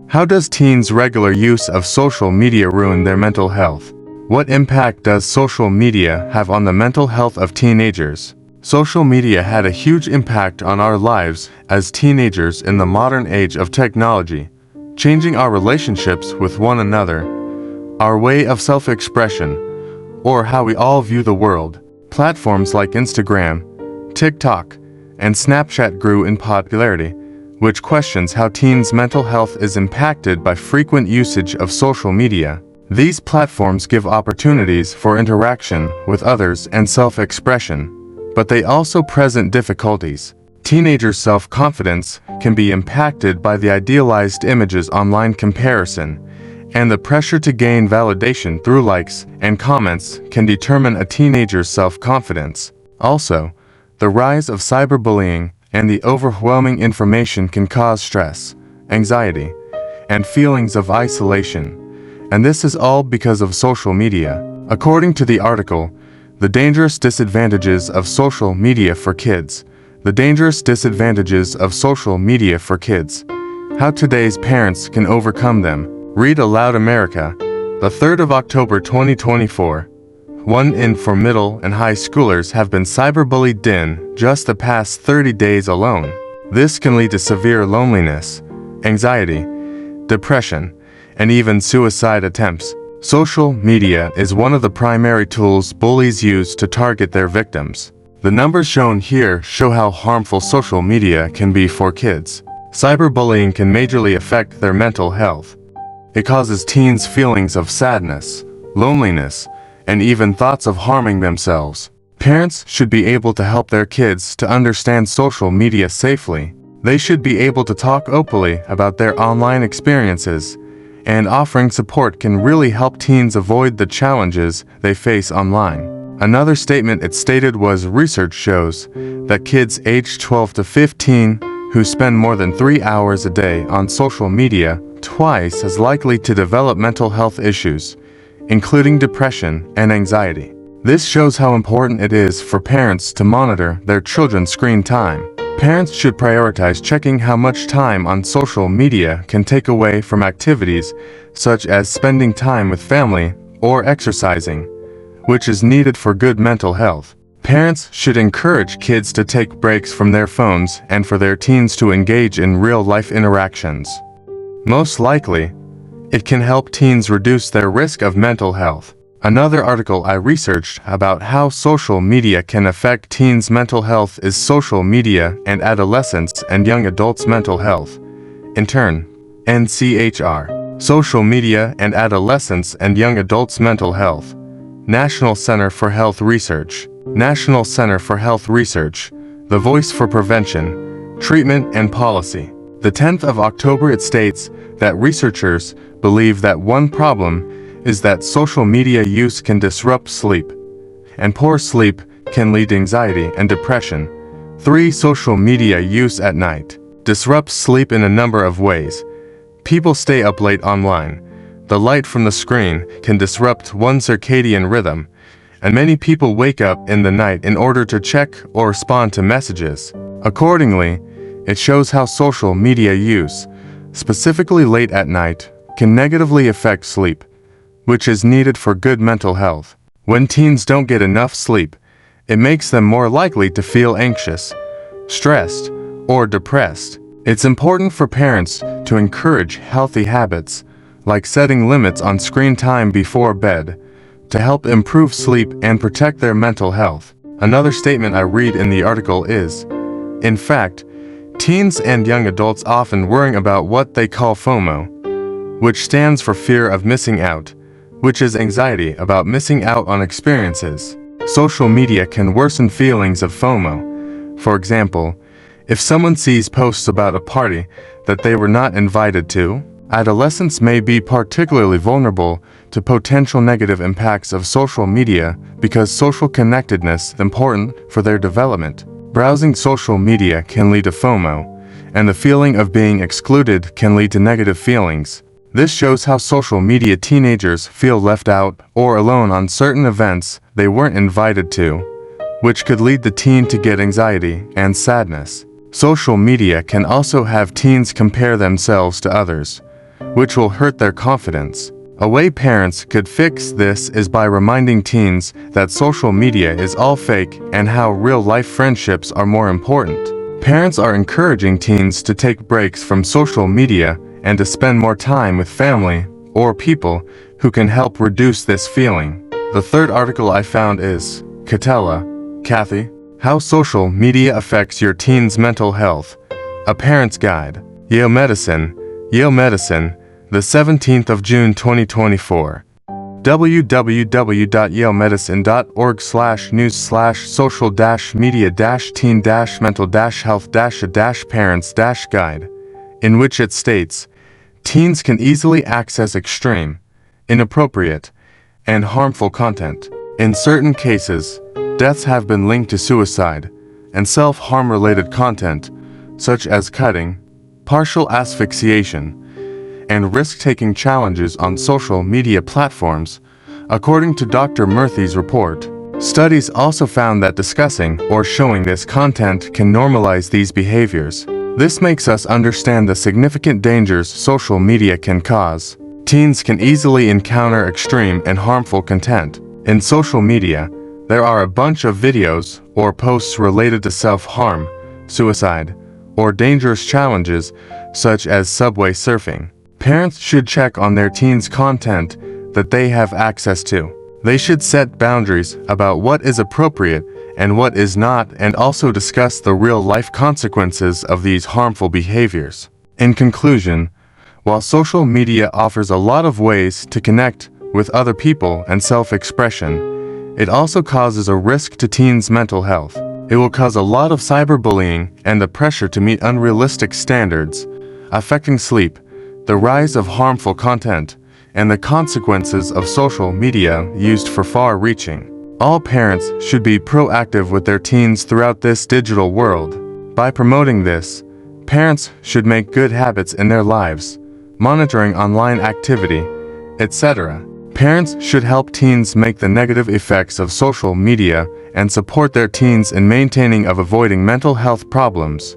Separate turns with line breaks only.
How does teens' regular use of social media ruin their mental health? What impact does social media have on the mental health of teenagers? Social media had a huge impact on our lives as teenagers in the modern age of technology, changing our relationships with one another, our way of self-expression, or how we all view the world. Platforms like Instagram, TikTok, and Snapchat grew in popularity, which questions how teens' mental health is impacted by frequent usage of social media. These platforms give opportunities for interaction with others and self-expression, but they also present difficulties. Teenagers' self-confidence can be impacted by the idealized images, online comparison, and the pressure to gain validation through likes and comments can determine a teenager's self-confidence. Also, the rise of cyberbullying and the overwhelming information can cause stress, anxiety, and feelings of isolation. And this is all because of social media. According to the article, The Dangerous Disadvantages of Social Media for Kids. The Dangerous Disadvantages of Social Media for Kids. How today's parents can overcome them. Read Aloud America, the 3rd of October 2024. 1 in 4 middle and high schoolers have been cyberbullied in just the past 30 days alone. This can lead to severe loneliness, anxiety, depression, and even suicide attempts. Social media is one of the primary tools bullies use to target their victims. The numbers shown here show how harmful social media can be for kids. Cyberbullying can majorly affect their mental health. It causes teens feelings of sadness, loneliness, and even thoughts of harming themselves. Parents should be able to help their kids to understand social media safely. They should be able to talk openly about their online experiences, and offering support can really help teens avoid the challenges they face online. Another statement it stated was research shows that kids aged 12 to 15 who spend more than 3 hours a day on social media twice as likely to develop mental health issues, including depression and anxiety. This shows how important it is for parents to monitor their children's screen time. Parents should prioritize checking how much time on social media can take away from activities such as spending time with family or exercising, which is needed for good mental health. Parents should encourage kids to take breaks from their phones and for their teens to engage in real-life interactions. Most likely, it can help teens reduce their risk of mental health. Another article I researched about how social media can affect teens' mental health is Social Media and Adolescents and Young Adults' Mental Health. In turn, NCHR. Social Media and Adolescents and Young Adults' Mental Health. National Center for Health Research. National Center for Health Research. The Voice for Prevention, Treatment and Policy. The 10th of October it states that researchers believe that one problem is that social media use can disrupt sleep, and poor sleep can lead to anxiety and depression. 3. Social media use at night disrupts sleep in a number of ways. People stay up late online. The light from the screen can disrupt one's circadian rhythm, and many people wake up in the night in order to check or respond to messages. Accordingly, it shows how social media use, specifically late at night, can negatively affect sleep, which is needed for good mental health. When teens don't get enough sleep, it makes them more likely to feel anxious, stressed, or depressed. It's important for parents to encourage healthy habits, like setting limits on screen time before bed, to help improve sleep and protect their mental health. Another statement I read in the article is, in fact, teens and young adults often worry about what they call FOMO, which stands for fear of missing out, which is anxiety about missing out on experiences. Social media can worsen feelings of FOMO. For example, if someone sees posts about a party that they were not invited to, adolescents may be particularly vulnerable to potential negative impacts of social media because social connectedness is important for their development. Browsing social media can lead to FOMO, and the feeling of being excluded can lead to negative feelings. This shows how social media teenagers feel left out or alone on certain events they weren't invited to, which could lead the teen to get anxiety and sadness. Social media can also have teens compare themselves to others, which will hurt their confidence. A way parents could fix this is by reminding teens that social media is all fake and how real-life friendships are more important. Parents are encouraging teens to take breaks from social media and to spend more time with family or people who can help reduce this feeling. The third article I found is Catella, Kathy, How Social Media Affects Your Teen's Mental Health. A Parent's Guide. Yale Medicine, the 17th of June 2024. www.yaleMedicine.org/news/social-media-teen-mental-health-a-parents-guide, in which it states, teens can easily access extreme, inappropriate, and harmful content. In certain cases, deaths have been linked to suicide and self-harm related content, such as cutting, partial asphyxiation, and risk-taking challenges on social media platforms, according to Dr. Murthy's report. Studies also found that discussing or showing this content can normalize these behaviors. This makes us understand the significant dangers social media can cause. Teens can easily encounter extreme and harmful content. In social media, there are a bunch of videos or posts related to self-harm, suicide, or dangerous challenges such as subway surfing. Parents should check on their teens' content that they have access to. They should set boundaries about what is appropriate and what is not, and also discuss the real-life consequences of these harmful behaviors. In conclusion, while social media offers a lot of ways to connect with other people and self-expression, it also causes a risk to teens' mental health. It will cause a lot of cyberbullying and the pressure to meet unrealistic standards, affecting sleep, the rise of harmful content, and the consequences of social media used for far-reaching. All parents should be proactive with their teens throughout this digital world. By promoting this, parents should make good habits in their lives, monitoring online activity, etc. Parents should help teens make the negative effects of social media and support their teens in maintaining of avoiding mental health problems.